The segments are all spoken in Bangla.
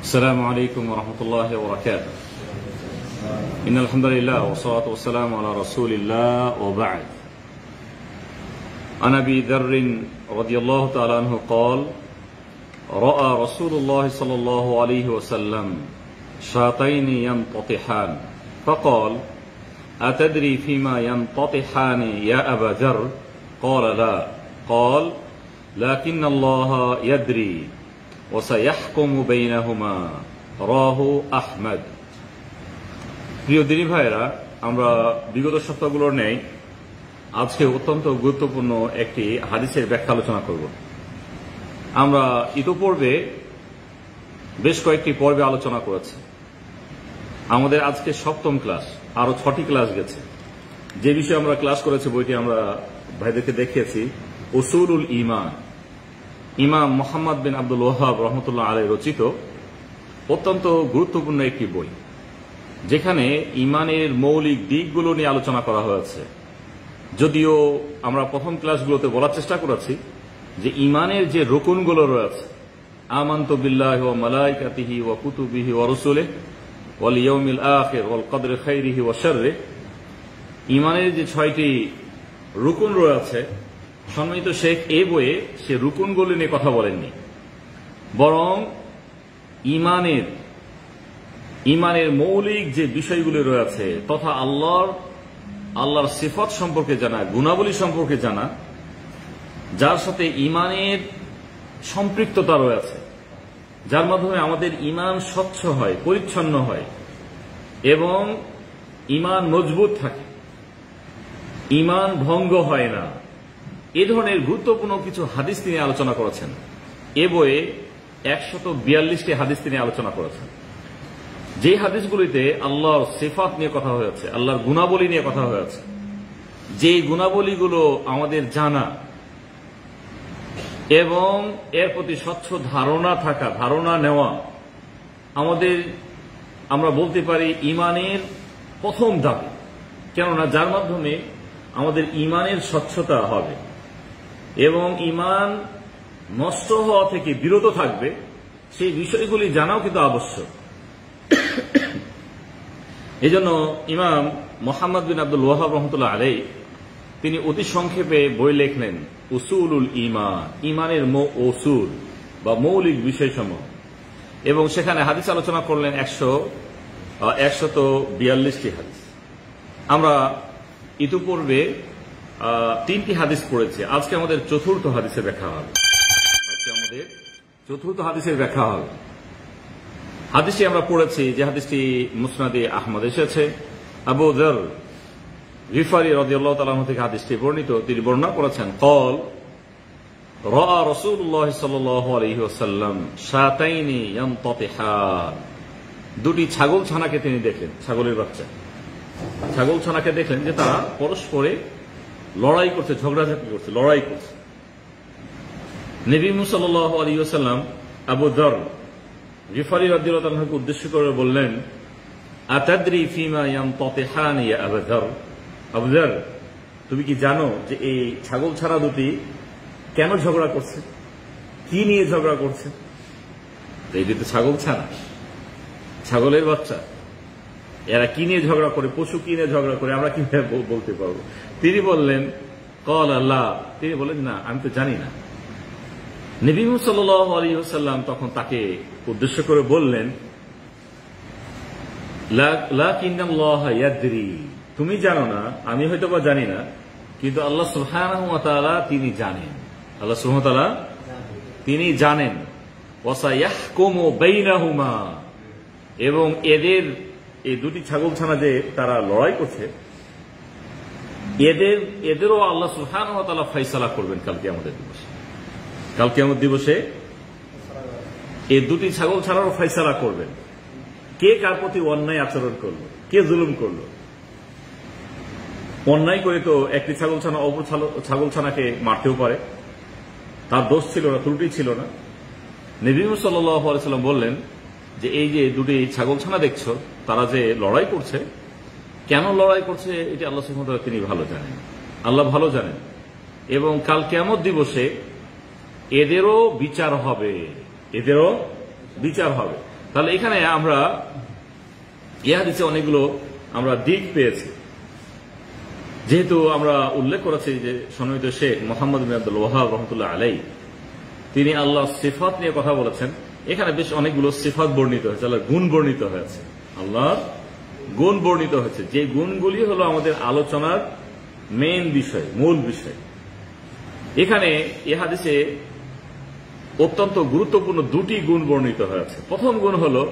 السلام عليكم ورحمة الله وبركاته. إن الحمد لله والصلاة والسلام على رسول الله وبعد. عن أبي ذر رضي الله تعالى عنه قال: رأى رسول الله صلى الله عليه وسلم شاتين ينتطحان فقال: أتدري فيما ينتطحان يا أبا ذر؟ قال: لا. قال: لكن الله يدري وسيحكم بينهما. রাহু আহমদ। প্রিয় দিনী ভাইরা, আমরা বিগত সপ্তাহগুলোর ন্যায় আজকে অত্যন্ত গুরুত্বপূর্ণ একটি হাদিসের ব্যাখ্যা আলোচনা করব। আমরা ইতোপূর্বে বেশ কয়েকটি পর্বে আলোচনা করেছি। আমাদের আজকে সপ্তম ক্লাস, আরো 6টি ক্লাস গেছে। যে বিষয়ে আমরা ক্লাস করেছি বইটি আমরা ভাইদেরকে দেখিয়েছি, উসুলুল ঈমান, ইমাম মোহাম্মদ বিন আব্দুল ওয়াহাব রহমতুল্লাহ আলাইহি রচিত অত্যন্ত গুরুত্বপূর্ণ একটি বই, যেখানে ইমানের মৌলিক দিকগুলো নিয়ে আলোচনা করা হয়েছে। যদিও আমরা প্রথম ক্লাসগুলোতে বলার চেষ্টা করেছি যে ইমানের যে রুকনগুলো রয়েছে, আমানতু বিল্লাহি ওয়া মালাইকাতিহি ওয়া কুতুবিহি ওয়া রুসুলিহি ওয়াল ইয়াউমিল আখির ওয়াল কদরি খাইরিহি ওয়া শাররিহি, ইমানের যে 6টি রুকন রয়েছে, সম্মানিত শেখ এই বইয়ে সে রুকনগুলি নিয়ে কথা বলেননি, বরং ইমানের মৌলিক যে বিষয়গুলি রয়েছে তথা আল্লাহর সিফত সম্পর্কে জানা, গুণাবলী সম্পর্কে জানা, যার সাথে ইমানের সম্পৃক্ততা রয়েছে, যার মাধ্যমে আমাদের ইমান স্বচ্ছ হয়, পরিচ্ছন্ন হয় এবং ইমান মজবুত থাকে, ইমান ভঙ্গ হয় না। এ ধরনের গুরুত্বপূর্ণ কিছু হাদিস তিনি আলোচনা করেছেন। এ বইয়ে 142টি হাদিস তিনি আলোচনা করেছেন। যে হাদিসগুলিতে আল্লাহর সিফাত নিয়ে কথা হয়েছে, আল্লাহর গুণাবলী নিয়ে কথা হয়েছে, যে গুণাবলীগুলো আমাদের জানা এবং এর প্রতি স্বচ্ছ ধারণা নেওয়া আমরা বলতে পারি ইমানের প্রথম দাবি। কেননা যার মাধ্যমে আমাদের ইমানের স্বচ্ছতা হবে এবং ইমান নষ্ট হওয়া থেকে বিরত থাকবে, সেই বিষয়গুলি জানাও কিন্তু আবশ্যক। এজন্য ইমাম মোহাম্মদ বিন আব্দুল ওয়াহাব রহমতুল্লাহ আলাইহি তিনি অতি সংক্ষেপে বই লেখলেন উসুলুল ঈমান, ইমানের উসুল বা মৌলিক বিষয়সমূহ, এবং সেখানে হাদিস আলোচনা করলেন 142টি হাদিস। আমরা ইতিপূর্বে 3টি হাদিস পড়েছি। আজকে আমাদের চতুর্থ হাদিসের ব্যাখ্যা হবে। হাদিসটি আমরা পড়েছি, যে হাদিসটি মুসনাদে আহমদ এসেছে। আবু যর গিফারী রাদিয়াল্লাহু তাআলা আনহু থেকে হাদিসটি বর্ণিত। তিনি বর্ণনা করেছেন, قال রাআ রাসূলুল্লাহ সাল্লাল্লাহু আলাইহি ওয়াসাল্লাম শাতাইনি ইয়ানতাতিহান। দুটি ছাগলছানাকে তিনি দেখলেন, ছাগলের বাচ্চা ছাগলছানাকে দেখলেন যে তারা পরস্পরে লড়াই করছে, ঝগড়াঝাটি করছে, লড়াই করছে। নবী সাল্লাল্লাহু আলাইহি ওয়াসাল্লাম আবু যর গিফারী রাদিয়াল্লাহু তাআলা আনহুকে উদ্দেশ্য করে বললেন, আতাদরি ফিমা ইয়ানতাতিহান ইয়া আবু যর? আবু যর, তুমি কি জানো যে এই ছাগলছানা দুটি কেন ঝগড়া করছে, কি নিয়ে ঝগড়া করছে? এই দুটো ছাগলছানা, ছাগলের বাচ্চা, এরা কি নিয়ে ঝগড়া করে, পশু কি নিয়ে ঝগড়া করে আমরা কিভাবে বলতে পারবো? তিনি বললেন, ক্বাল আল্লাহ, তিনি বলেন, না, আমি তো জানি না। নবী সাল্লাল্লাহু আলাইহি ওয়াসাল্লাম তখন তাকে উদ্দেশ্য করে বললেন, লাকিন্নাল্লাহ ইয়াদরি, তুমি জানো না, আমি হয়তো বা জানি না, কিন্তু আল্লাহ সুবহানাহু ওয়া তাআলা তিনি জানেন। আল্লাহ সুবহানাহু ওয়া তাআলা তিনি জানেন। ওয়া সায়াহকুমু বাইনাহুমা, এবং এই দুটি ছাগলছানা যে তারা লড়াই করছে, এদেরও আল্লাহ সুবহানাহু ওয়া তাআলা ফয়সালা করবেন কাল কিয়ামত দিবসে। এই দুটি ছাগলছানারও ফয়সালা করবেন, কে কার প্রতি অন্যায় আচরণ করলো, কে জুলুম করলো। অন্যায় করে তো একটি ছাগলছানা অপর ছাগলছানাকে মারতেও পারে, তার দোষ ছিল না, ত্রুটি ছিল না। নবী সাল্লাল্লাহু আলাইহি ওয়াসাল্লাম বললেন যে এই যে দুটি ছাগলছানা দেখছো, তারা যে লড়াই করছে, কেন লড়াই করছে এটা আল্লাহ সুবহানাহু ওয়া তাআলা তিনি ভালো জানেন, আল্লাহ ভালো জানেন। এবং কাল কিয়ামত দিবসে এদেরও বিচার হবে, তাহলে এখানে আমরা এই হাদিসে অনেকগুলো আমরা দিক পেয়েছি। যেহেতু আমরা উল্লেখ করেছি যে সম্মানিত শেখ মোহাম্মদ বিন আব্দুল ওয়াহাব রহমতুল্লাহ আলাই তিনি আল্লাহর সিফাত নিয়ে কথা বলেছেন। এখানে বেশ অনেকগুলো সিফাত বর্ণিত হয়েছে, আল্লাহর গুণ বর্ণিত হয়েছে, আল্লাহর গুণ বর্ণিত হয়েছে, যে গুণগুলি হলো আমাদের আলোচনার মেইন বিষয়, মূল বিষয়। এখানে এ হাদিসে অত্যন্ত গুরুত্বপূর্ণ দুটি গুণ বর্ণিত হয়েছে। প্রথম গুণ হলো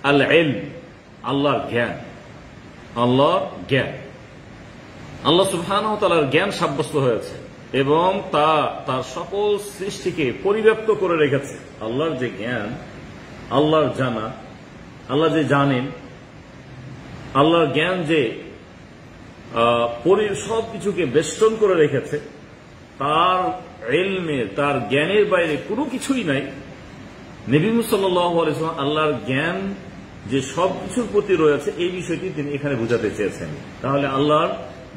আল ইলম, আল্লাহর জ্ঞান। আল্লাহর জ্ঞান, আল্লাহ সুবহানাহু ওয়া তাআলার জ্ঞান সাব্যস্ত হয়েছে এবং তার সকল সৃষ্টিকে পরিব্যাপ্ত করে রেখেছে। আল্লাহর যে জ্ঞান, আল্লাহর জানা, আল্লাহ যে জানেন, আল্লাহর জ্ঞান যে সবকিছুকে বেষ্টন করে রেখেছে, তার ইলমের, তার জ্ঞানের বাইরে কোনো কিছুই নাই। নবী সাল্লাল্লাহু আলাইহি ওয়াসাল্লাম আল্লাহর জ্ঞান যে সবকিছুর প্রতি রয়েছে এই বিষয়টি তিনি এখানে বোঝাতে চেয়েছেন। তাহলে আল্লাহর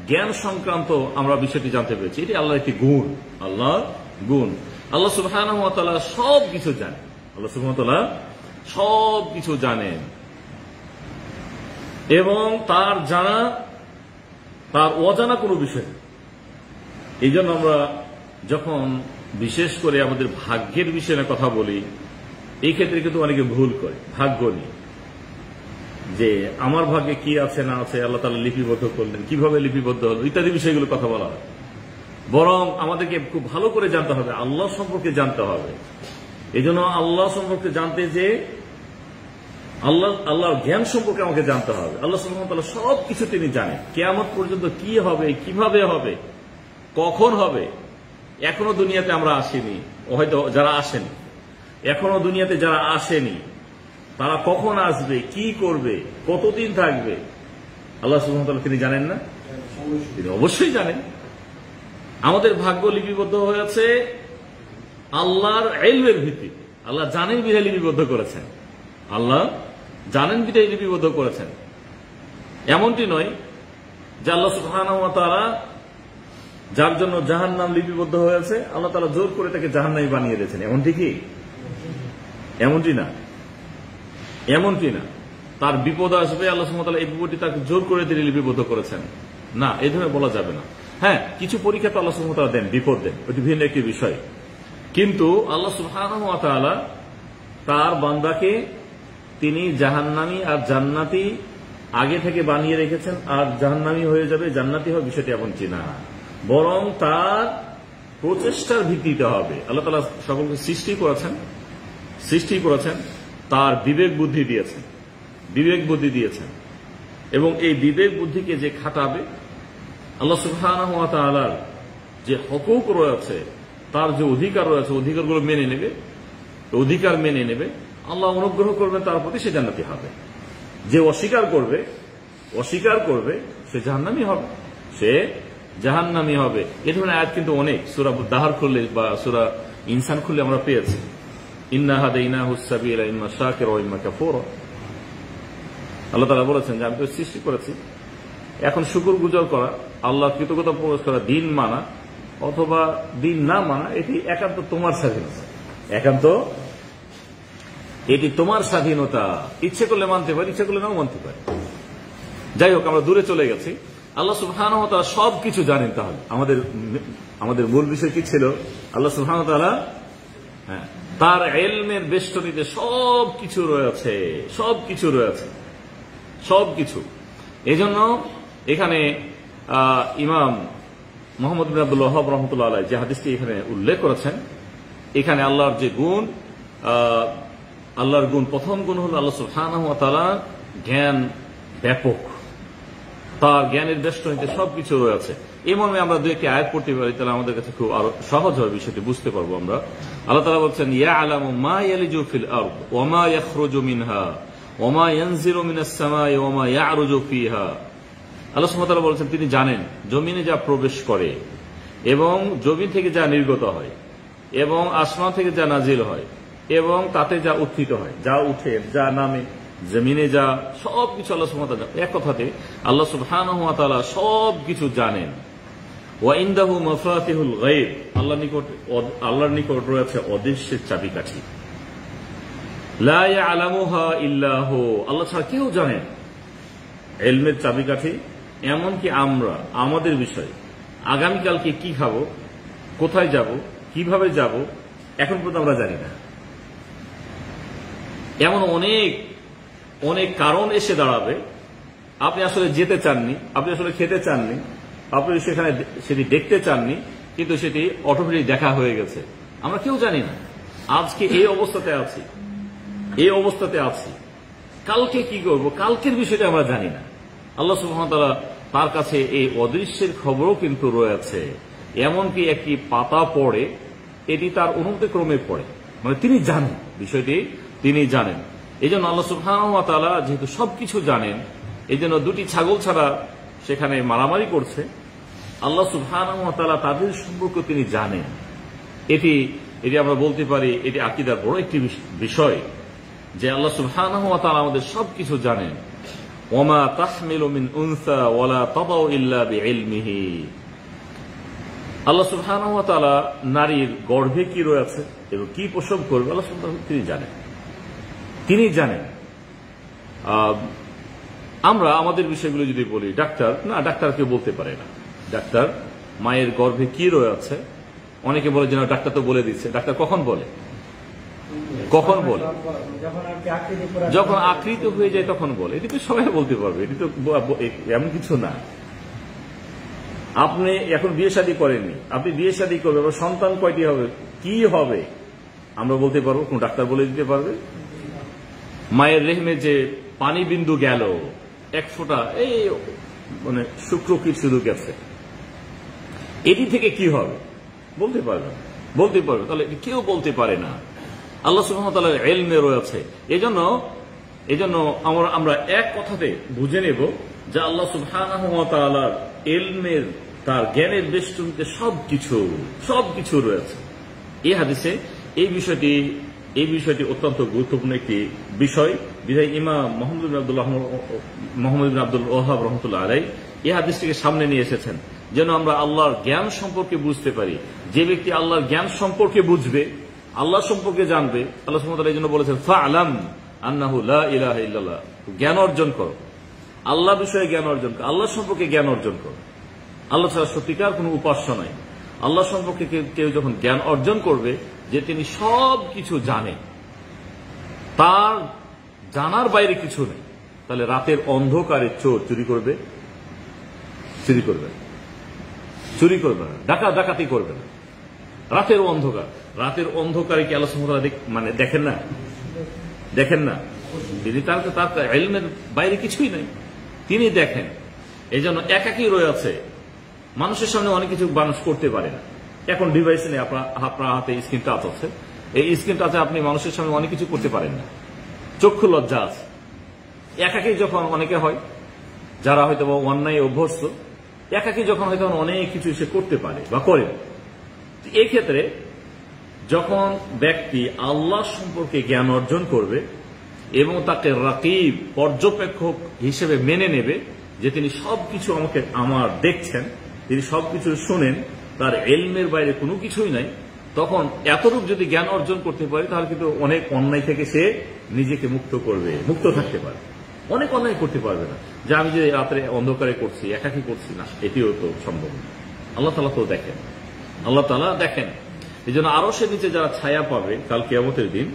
জ্ঞান সংক্রান্ত আমরা বিষয়টি জানতে পেরেছি, এটি আল্লাহর একটি গুণ, আল্লাহর গুণ। আল্লাহ সুবহানাহু ওয়া তাআলা সবকিছু জানেন, আল্লাহ সুবহানাহু ওয়া তাআলা সবকিছু জানেন এবং তার জানা, তার অজানা কোনো বিষয়। এই জন্য আমরা যখন বিশেষ করে আমাদের ভাগ্যের বিষয়ে কথা বলি, এই ক্ষেত্রে কিন্তু অনেকে ভুল করে, ভাগ্য নিয়ে, যে আমার ভাগ্যে কি আছে না আছে আল্লাহ তাআলা লিপিবদ্ধ করলেন, কিভাবে লিপিবদ্ধ হলো ইত্যাদি বিষয়গুলো কথা বলা হয়। বরং আমাদেরকে খুব ভালো করে জানতে হবে, আল্লাহ সম্পর্কে জানতে হবে। এই জন্য আল্লাহ সম্পর্কে জানতে যে আল্লাহর জ্ঞান সম্পর্কে আমাকে জানতে হবে। আল্লাহ সুবহানাহু ওয়া তাআলা সবকিছু তিনি জানেন, কিয়ামত পর্যন্ত কি হবে, কিভাবে হবে, কখন হবে। এখনো দুনিয়াতে আমরা আসিনি, হয়তো যারা আসেন, এখনো দুনিয়াতে যারা আসেনি তারা কখন আসবে, কি করবে, কতদিন থাকবে, আল্লাহ সুবহানাহু ওয়া তাআলা তিনি জানেন না? তিনি অবশ্যই জানেন। আমাদের ভাগ্য লিপিবদ্ধ হয়েছে আল্লাহর ইলমের ভিত্তিতে। আল্লাহ জানেন বিধায় লিপিবদ্ধ করেছেন, আল্লাহ জানেন বিধায় লিপিবদ্ধ করেছেন। এমনটি নয় যে আল্লাহ সুবহানাহু ওয়া তাআলা যার জন্য জাহান্নাম লিপিবদ্ধ হয়েছে আল্লাহ তাআলা জোর করে তাকে জাহান্নামী বানিয়ে দিয়েছেন, এমনটি কি? এমনটি না, এমনটি না। তার বিপদ আসবে, আল্লাহ সুবহানাহু ওয়া তাআলা এই বিপদটি তাকে জোর করে তিনি লিপিবদ্ধ করেছেন, না, এই ধরনের বলা যাবে না। হ্যাঁ, কিছু পরীক্ষা তো আল্লাহ সুবহানাহু ওয়া তাআলা দেন, বিপদ দেন, ওটি ভিন্ন একটি বিষয়। কিন্তু আল্লাহ সুবহানাহু ওয়া তাআলা তার বান্দাকে তিনি জাহান্নামী আর জান্নাতি আগে থেকে বানিয়ে রেখেছেন, আর জাহান্নামী হয়ে যাবে, জান্নাতি হবে, বিষয়টি এমনটি না। বরং তার প্রচেষ্টার ভিত্তিতে হবে। আল্লাহ তাআলা সকলকে সৃষ্টি করেছেন, তার বিবেক বুদ্ধি দিয়েছেন এবং এই বিবেক বুদ্ধিকে যে খাটাবে, আল্লাহ সুবহানাহু ওয়া তাআলার যে হকুক রয়েছে, তার যে অধিকার রয়েছে, অধিকারগুলো মেনে নেবে, অধিকার মেনে নেবে, আল্লাহ অনুগ্রহ করবেন তার প্রতি, সে জান্নাতি হবে। যে অস্বীকার করবে সে জাহান্নামী হবে, এ ধরনের আয়াত কিন্তু অনেক সূরা দাহর খুললে বা সূরা ইনসান খুললে আমরা পেয়েছি। ইন্না হাদাইনাহুস সাবিলা ইম্মা শাকিরা ওয়া ইম্মা কাফুরা। আল্লাহ তাআলা বলেছেন যে আমি তো সৃষ্টি করেছি, এখন শুকরগুজার করা, আল্লাহ কৃতজ্ঞতা প্রকাশ করা, দিন মানা অথবা দিন না মানা, এটি একান্ত তোমার স্বাধীনতা, এটি তোমার স্বাধীনতা। ইচ্ছে করলে মানতে পারে, ইচ্ছে করলে নাও মানতে পারে। যাই হোক, আমরা দূরে চলে গেছি। আল্লাহ সুবহানাহু ওয়া তাআলা সবকিছু জানেন। তাহলে আমাদের মূল বিষয় কি ছিল? আল্লাহ সুবহানাহু ওয়া তাআলা তার ইলমের বেষ্টনীতে সবকিছু রয়েছে। এজন্য এখানে ইমাম মুহাম্মদ বিন আব্দুল ওয়াহাব রাহমাতুল্লাহ আলাইহি যে হাদিসটি এখানে উল্লেখ করেছেন, এখানে আল্লাহর যে গুণ, আল্লাহর গুণ, প্রথম গুণ হল আল্লাহ সুবহানাহু ওয়া তাআলা জ্ঞান ব্যাপক, তার জ্ঞানের বেষ্টনীতে সবকিছু রয়েছে। এই মর্মে আমরা দুই একটি আয়াত পড়তে পারি, তাহলে আমাদের কাছে খুব আরো সহজ হবে, বিষয়টি বুঝতে পারবো আমরা। আল্লাহ তাআলা বলছেন, ইয়ালামু মা ইয়ালিজু ফিল আরদ ওয়া মা ইয়াখরুজু মিনহা ওয়া মা ইয়ানজিলু মিনাস সামাই ওয়া মা ইয়ারুজু ফিহা। আল্লাহ সুবহানাহু ওয়া তাআলা বলেছেন, তিনি জানেন জমিনে যা প্রবেশ করে এবং জমিন থেকে যা নির্গত হয় এবং আসমান থেকে যা নাজিল হয় এবং তাতে যা উত্থিত হয়, যা উঠে, যা নামে, জমিনে যা, সবকিছু আল্লাহ সুবহানাহু ওয়া তাআলা, এক কথাতে আল্লাহ সুবহানাহু ওয়া তাআলা সবকিছু জানেন। ওয়া ইনদাহু মাফাতিহুল গায়ব, আল্লাহর নিকট রয়েছে অদৃশ্যের চাবিকাঠি। লা ইয়ালামুহা ইল্লা হু, আল্লাহ ছাড়া কেউ জানেন ইলমের চাবিকাঠি। এমনকি আমরা আমাদের বিষয়, আগামীকালকে কি খাবো, কোথায় যাব, কিভাবে যাব, এখন পর্যন্ত আমরা জানি না। এমন অনেক অনেক কারণ এসে দাঁড়াবে, আপনি আসলে যেতে চাননি, আপনি আসলে খেতে চাননি, আপনি সেখানে সেটি দেখতে চাননি, কিন্তু সেটি অটোমেটিক দেখা হয়ে গেছে। আমরা কেউ জানি না আজকে এই অবস্থাতে আছি, এই অবস্থাতে আছি, কালকে কি করব, কালকের বিষয়টা আমরা জানি না। আল্লাহ সুবহানাহু ওয়া তাআলা তার কাছে এই অদৃশ্যের খবরও কিন্তু রয়েছে। এমনকি একটি পাতা পড়ে, এটি তার অনুমতিক্রমে পড়ে, মানে তিনি জানেন বিষয়টি, তিনি জানেন। এই জন্য আল্লাহ সুবহানাহু ওয়া তাআলা যেহেতু সবকিছু জানেন, এই জন্য দুটি ছাগল ছাড়া সেখানে মারামারি করছে, আল্লাহ সুবহানাহু ওয়া তাআলা তাদের সম্পর্কে তিনি জানেন। এটি আমরা বলতে পারি এটি আকীদার বড় একটি বিষয় যে আল্লাহ সুবহানাহু ওয়া তাআলা আমাদের সবকিছু জানেন। ওয়ামা তাহমিলু মিন উনসা ওয়ালা তাদাউ ইল্লা বিইলমিহি, আল্লাহ সুবহানাহু ওয়া তাআলা নারীর গর্ভে কি রয়েছে এবং কি প্রসব করবে আল্লাহ সুবহানাহু ওয়া তাআলা তিনি জানেন, তিনি জানেন। আমরা আমাদের বিষয়গুলো যদি বলি, ডাক্তার কেউ বলতে পারে না, ডাক্তার মায়ের গর্ভে কি রয়েছে, অনেকে বলে যেন ডাক্তার তো বলে দিচ্ছে। ডাক্তার কখন বলে? যখন আকৃত হয়ে যায় তখন বলে। এটি তো সবাই বলতে পারবে, এটি তো এমন কিছু না। আপনি এখন বিয়ে শাদী করেননি, আপনি বিয়ে শাদী করবেন, সন্তান কয়টি হবে, কি হবে আমরা বলতে পারবো? কোন ডাক্তার বলে দিতে পারবে? মায়ের রেহমে যে পানি বিন্দু গেল, এক ফোঁটা, এই মানে শুক্রকীট শুধু গেছে, এটি থেকে কি হবে বলতে পারবে? তাহলে কেউ বলতে পারে না। আল্লাহ সুবহানাহু ওয়া তাআলার ইলমে রয়েছে। এজন্য আমরা এক কথাতে বুঝে নেব যে আল্লাহ সুবহানাহু ওয়া তাআলার ইলমের, তার জ্ঞানের বেষ্টনীতে সবকিছু রয়েছে। এই হাদিসে এই বিষয়টি অত্যন্ত গুরুত্বপূর্ণ একটি বিষয়। বিধায় ইমাম মোহাম্মদ বিন আব্দুল ওয়াহাব রাহমাতুল্লাহ আলাইহি এই হাদিসটিকে সামনে নিয়ে এসেছেন যেন আমরা আল্লাহর জ্ঞান সম্পর্কে বুঝতে পারি। যে ব্যক্তি আল্লাহর জ্ঞান সম্পর্কে বুঝবে, আল্লাহ সম্পর্কে জানবে, আল্লাহ সুবহানাহু ওয়া তাআলা এই জন্য বলেছেন ফা'লাম আন্নাহু লা ইলাহা ইল্লাল্লাহ, জ্ঞান অর্জন করো, আল্লাহ বিষয়ে জ্ঞান অর্জন করো, আল্লাহ সম্পর্কে জ্ঞান অর্জন করো। আল্লাহ ছাড়া সত্যিকার কোনো উপাস্য নাই। আল্লাহ সম্পর্কে কেউ যখন জ্ঞান অর্জন করবে যে তিনি সব কিছু জানেন, তার জানার বাইরে কিছু নেই, তাহলে রাতের অন্ধকারে চোর চুরি করবে না, ডাকাতি করবে না। রাতের অন্ধকারে কি আল্লাহ সুবহানাহু ওয়া তাআলা মানে দেখেন না? তিনি তার ইলমের বাইরে কিছুই নাই, তিনি দেখেন। এই জন্য একাকী রয়েছে, মানুষের সামনে অনেক কিছু মানুষ করতে পারে না। এখন ডিভাইস নেই, আপনার হাতে স্ক্রিন টাচ আছে, এই স্ক্রিন টাচে আপনি মানুষের সামনে অনেক কিছু করতে পারেন না, চক্ষু লজ্জা আছে। একাকী যখন অনেকে হয়, যারা হয়তো অন্যায় অভ্যস্ত, একাকী যখন হয়তো অনেক কিছু সে করতে পারে বা করে। এই ক্ষেত্রে যখন ব্যক্তি আল্লাহ সম্পর্কে জ্ঞান অর্জন করবে এবং তাকে রাকিব, পর্যবেক্ষক হিসেবে মেনে নেবে যে তিনি সবকিছু আমার দেখছেন, তিনি সবকিছু শুনেন, তার ইলমের বাইরে কোনো কিছুই নাই, তখন এতটুক যদি জ্ঞান অর্জন করতে পারে তাহলে কিন্তু অনেক অন্যায় থেকে সে নিজেকে মুক্ত থাকতে পারে। অনেক অন্যায় করতে পারবে না যে আমি যে রাত্রে অন্ধকারে করছি, একাকী করছি না, এটিও তো সম্ভব না। আল্লাহ তাআলা তো দেখেন, এই জন্য আরশের নিচে যারা ছায়া পাবে কাল কিয়ামতের দিন,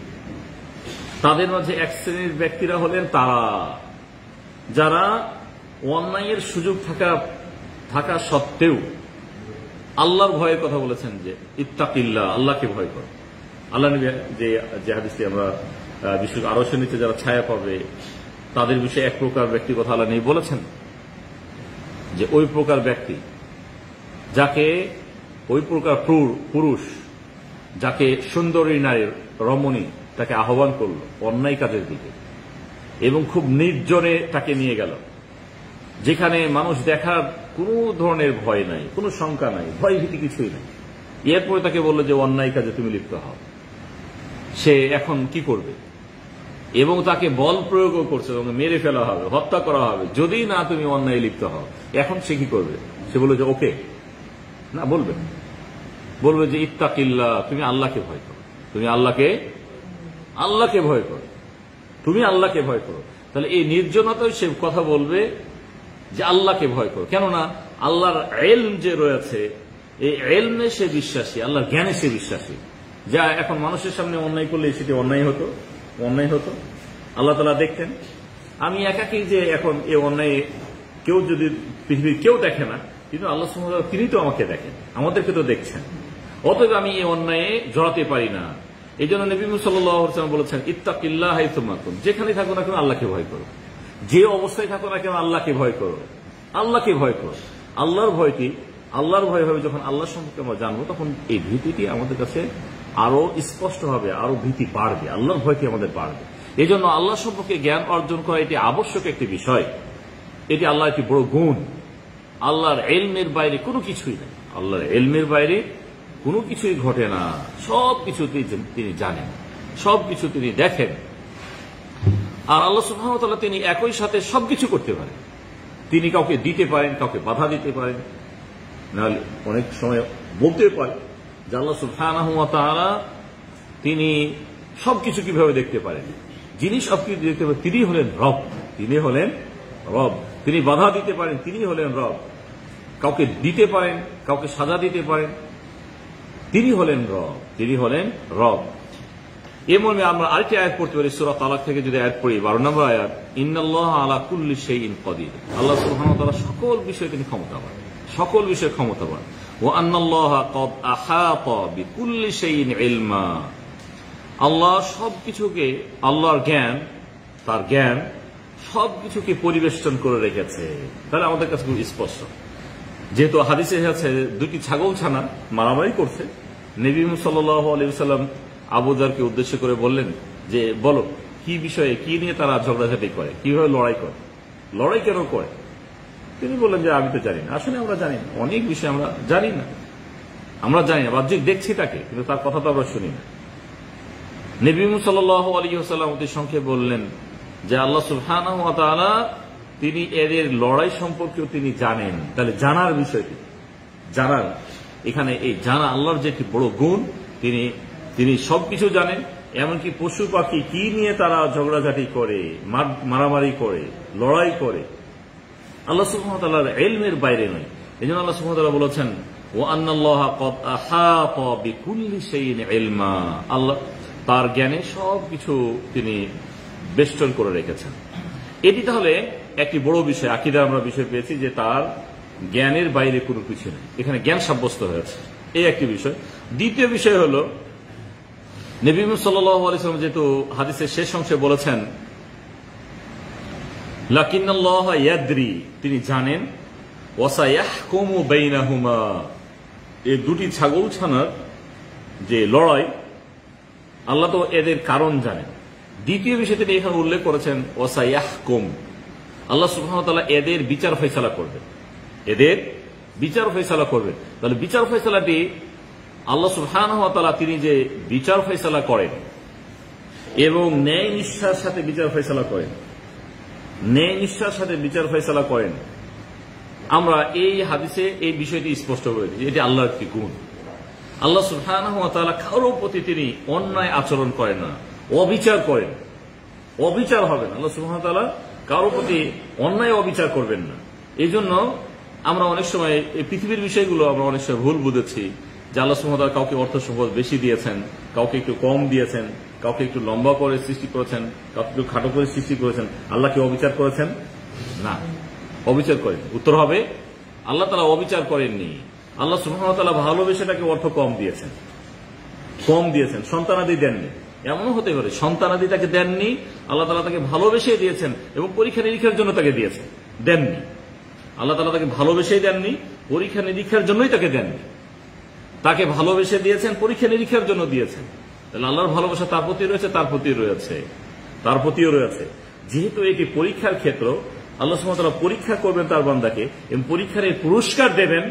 তাদের মাঝে এক শ্রেণীর ব্যক্তিরা হলেন তারা যারা অন্যায়ের সুযোগ থাকা সত্ত্বেও আল্লাহর ভয়ের কথা বলেছেন যে ইত্তাকিল্লাহ, আল্লাহকে ভয় করো। আল্লাহ নবী যে হাদিসটি আমরা বিশেষ আরশের নিচে যারা ছায়া পাবে তাদের বিষয়ে এক প্রকার ব্যক্তির কথা আল্লাহ নবী বলেছেন যে ওই প্রকার ব্যক্তি যাকে, ওই প্রকার পুরুষ যাকে সুন্দরী নারীর রমণী তাকে আহ্বান করলো অন্যায় কাজের দিকে এবং খুব নির্জনে তাকে নিয়ে গেল, যেখানে মানুষ দেখার কোনো ধরনের ভয় নাই, কোনো শঙ্কা নাই, ভয় ভীতি কিছুই নাই। এরপরে তাকে বললো যে অন্যায় কাজে তুমি লিপ্ত হও। সে এখন কি করবে? এবং তাকে বল প্রয়োগও করছে, তোমাকে মেরে ফেলা হবে, হত্যা করা হবে যদি না তুমি অন্যায় লিপ্ত হও। এখন সে কি করবে? সে বললো যে ওকে না, বলবে যে ইত্তাকিল্লাহ, তুমি আল্লাহকে ভয় করো, তুমি আল্লাহকে আল্লাহকে ভয় করো, তুমি আল্লাহকে ভয় করো। তাহলে এই নির্জনতায় সে কথা বলবে যে আল্লাহকে ভয় করো, কেননা আল্লাহর ইলম যে রয়েছে, এই ইলমে সে বিশ্বাসী, আল্লাহর জ্ঞানে সে বিশ্বাসী। যা এখন মানুষের সামনে অন্যায় করলে সেটি অন্যায় হতো, আল্লাহ তাআলা দেখতেন। আমি একাকি যে এখন এই অন্যায় কেউ যদি পৃথিবীর কেউ দেখে না, কিন্তু আল্লাহ সুবহানাহু ওয়া তাআলা তিনি তো আমাকে দেখেন, আমাদেরকে তো দেখছেন, অতএব আমি এই অন্যায়ে জড়াতে পারি না। এই জন্য নবী সাল্লাল্লাহু আলাইহি ওয়াসাল্লাম বলেছেন, ইত্তাকিল্লাহ হাইসুমা কুনতুম, যেখানে থাকো না কেন আল্লাহকে ভয় করো, যে অবস্থায় থাকো না কেন আল্লাহকে ভয় করো, আল্লাহকে ভয় করো। আল্লাহর ভয়টি, আল্লাহর ভয় হবে যখন আল্লাহ সম্পর্কে আমরা জানবো, তখন এই ভীতিটি আমাদের কাছে আরো স্পষ্ট হবে, আরো ভীতি বাড়বে, আল্লাহর ভয়টি আমাদের বাড়বে। এই জন্য আল্লাহ সম্পর্কে জ্ঞান অর্জন করা এটি আবশ্যক একটি বিষয়, এটি আল্লাহ একটি বড় গুণ। আল্লাহর ইলমের বাইরে কোনো কিছুই নেই, আল্লাহর ইলমের বাইরে কোনো কিছুই ঘটে না, সবকিছু তিনি জানেন, সবকিছু তিনি দেখেন। আর আল্লাহ সুবহানাহু ওয়া তাআলা তিনি একই সাথে সবকিছু করতে পারেন। তিনি কাউকে দিতে পারেন, কাউকে বাধা দিতে পারেন, নাহলে অনেক সময় বলতে পারেন যে আল্লাহ সুবহানাহু ওয়া তাআলা তিনি সবকিছু কিভাবে দেখতে পারেন, যিনি সবকিছু দেখতে পারেন তিনি হলেন রব, তিনি হলেন রব। তিনি বাধা দিতে পারেন, তিনি হলেন রব। কাউকে দিতে পারেন, কাউকে সাজা দিতে পারেন, তিনি হলেন রব, তিনি হলেন রব। এ মর্মে আমরা আরেকটি আয়াত পড়তে পারি সূরা তালাক থেকে, যদি আয়াত পড়ি 12 নম্বর আয়াত, ইন্নাল্লাহা আলা কুল্লি শাইইন কাদির, আল্লাহ সুবহানাহু ওয়া তাআলা সকল বিষয়ে তিনি ক্ষমতাবান, সকল বিষয়ে ক্ষমতাবান। ওয়া আন্নাল্লাহা ক্বাদ আহাতা বিকুল্লি শাইইন ইলমা, আল্লাহ সবকিছুকে, আল্লাহর জ্ঞান, তার জ্ঞান সবকিছুকে পরিবেষ্টন করে রেখেছে। তাহলে আমাদের কাছে খুব স্পষ্ট, যেহেতু হাদিসে আছে দুটি ছাগলছানা মারামারি করছে, নবী সাল্লাল্লাহু আলাইহি ওয়াসাল্লাম আবু যারকে উদ্দেশ্য করে বললেন যে বলো কি বিষয়ে, কি নিয়ে তারা ঝগড়াঝাটি করে, কিভাবে লড়াই করে, লড়াই কেন করে? তিনি বললেন যে আমি তো জানি না। আসলে আমরা জানি না, অনেক বিষয় আমরা জানি না, বাহ্যিক দেখছি তাকে, কিন্তু তার কথা তো আমরা শুনি না। নবী সাল্লাল্লাহু আলাইহি ওয়াসাল্লাম অতি সংক্ষেপে বললেন যে আল্লাহ সুবহানাহু ওয়া তাআলা তিনি এদের লড়াই সম্পর্কেও তিনি জানেন। তাহলে জানার বিষয়টি, জানার, এখানে এই জানা আল্লাহর যে একটি বড় গুণ, তিনি সবকিছু জানেন, এমনকি পশু পাখি কি নিয়ে তারা ঝগড়াঝাটি করে, মারামারি করে, লড়াই করে, আল্লাহ সুবহানাহু ওয়া তাআলার ইলমের বাইরে নয়। এজন্য আল্লাহ সুবহানাহু ওয়া তাআলা বলেছেন, ওয়া আন্নাল্লাহা ক্বাদ আহাতা বিকুল্লি শাইইন ইলমা, আল্লাহ তার জ্ঞানে সবকিছু তিনি বেষ্টন করে রেখেছেন। এটি তাহলে একটি বড় বিষয়, আকীদা আমরা বিষয় পেয়েছি যে তার জ্ঞানের বাইরে কোনো কিছু নেই, এখানে জ্ঞান সাব্যস্ত হয়েছে, এই একটি বিষয়। দ্বিতীয় বিষয় হল নবী সাল্লাল্লাহু আলাইহি ওয়াসাল্লাম যেহেতু হাদিসের শেষ অংশে বলেছেন লাকিন্নাল্লাহা ইয়াদরি, তিনি জানেন, ওয়া সায়াহকুমু বাইনাহুমা, এই দুটি ছাগলছানার যে লড়াই, আল্লাহ তো এদের কারণ জানেন। দ্বিতীয় বিষয় তিনি এখানে উল্লেখ করেছেন ওয়া সায়াহকুম, আল্লাহ সুবহানাহু ওয়া তাআলা এদের বিচার ফয়সালা করবেন, এদের বিচার ফয়সালা করবেন। তাহলে বিচার ফয়সালাটি আল্লাহ সুবহানাহু ওয়া তাআলা তিনি যে বিচার ফয়সালা করেন এবং ন্যায় নিষ্ঠার সাথে বিচার ফয়সালা করেন, ন্যায় নিষ্ঠার সাথে বিচার ফয়সালা করেন, আমরা এই হাদিসে এই বিষয়টি স্পষ্ট করেছি, এটি আল্লাহর একটি গুণ। আল্লাহ সুবহানাহু ওয়া তাআলা কারোর প্রতি তিনি অন্যায় আচরণ করেন না, অবিচার করেন, অবিচার হবে না। আল্লাহ সুবহানাহু ওয়া তাআলা কারোর প্রতি অন্যায় অবিচার করবেন না। এই জন্য আমরা অনেক সময় এই পৃথিবীর বিষয়গুলো আমরা অনেক সময় ভুল বুঝেছি যে আল্লাহ সুবহানাহু ওয়া তাআলা কাউকে অর্থ সম্পদ বেশি দিয়েছেন, কাউকে একটু কম দিয়েছেন, কাউকে একটু লম্বা করে সৃষ্টি করেছেন, কাউকে একটু খাটো করে সৃষ্টি করেছেন। আল্লাহ কি অবিচার করেছেন? না, অবিচার করেন। উত্তর হবে আল্লাহ তাআলা অবিচার করেননি। আল্লাহ সুবহানাহু ওয়া তাআলা ভালোবেসে তাকে অর্থ কম দিয়েছেন, সন্তানাদি দেননি। এমনও হতে পারে সন্তানাদি তাকে দেননি, আল্লাহ তাআলা তাকে ভালোবেসে দিয়েছেন এবং পরীক্ষা নিরীক্ষার জন্য তাকে দিয়েছেন, দেননি। আল্লাহ তাআলা তাকে ভালোবেসেই দেননি, পরীক্ষা নিরীক্ষার জন্যই তাকে দেননি। তাকে ভালোবেসে দিয়েছেন, পরীক্ষা নিরীক্ষার জন্য দিয়েছেন। তাহলে আল্লাহর ভালোবাসা তার প্রতি রয়েছে, তার প্রতিও রয়েছে। যেহেতু এটি পরীক্ষার ক্ষেত্র, আল্লাহ সুবহানাহু ওয়া তাআলা পরীক্ষা করবেন তার বান্দাকে এবং পরীক্ষার এই পুরস্কার দেবেন,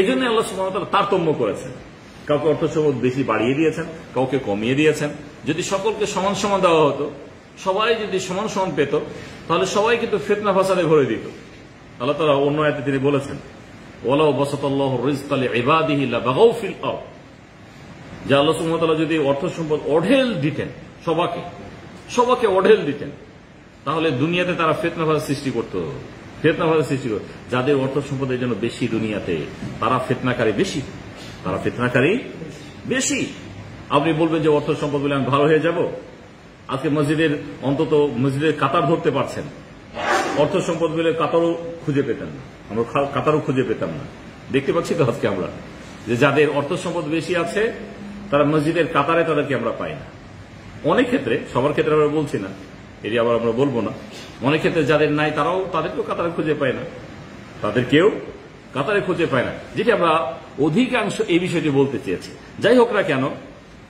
এজন্য আল্লাহ সুবহানাহু ওয়া তাআলা তারতম্য করেছেন। কাউকে অর্থ সম্পদ বেশি বাড়িয়ে দিয়েছেন, কাউকে কমিয়ে দিয়েছেন। যদি সকলকে সমান সমান দেওয়া হতো, সবাই যদি সমান সমান পেত, তাহলে সবাই কিন্তু ফিতনা ফাসাদে ভরে দিত। আল্লাহ তাআলা অন্য আয়াতে তিনি বলেছেন, ওয়ালাউ বাসাতাল্লাহু রিজকা লিইবাদিহি লাবাগাউ ফিল আরদ, যে আল্লাহ সুবহানাহু ওয়া তাআলা যদি অর্থ সম্পদ অঢেল দিতেন, সবাকে অঢেল দিতেন, তাহলে দুনিয়াতে তারা ফিতনা সৃষ্টি করত। যাদের অর্থ সম্পদের জন্য বেশি দুনিয়াতে, তারা ফিতনাকারী বেশি। আপনি বলবেন যে অর্থ সম্পদ বলে আমি ভালো হয়ে যাব। আজকে মসজিদের কাতার ধরতে পারছেন, অর্থ সম্পদ বলে কাতারও খুঁজে পেতাম না। দেখতে পাচ্ছি তো আজকে আমরা যে যাদের অর্থ সম্পদ বেশি আছে তারা মসজিদের কাতারে, তাদেরকে আমরা পাই না। অনেক ক্ষেত্রে, সবার ক্ষেত্রে আমরা বলছি না, এটি আবার আমরা বলবো না, অনেক ক্ষেত্রে যাদের নাই তাদেরকেও কাতারে খুঁজে পায় না, যেটি আমরা অধিকাংশ এই বিষয়টি বলতে চেয়েছি। যাই হোক না কেন,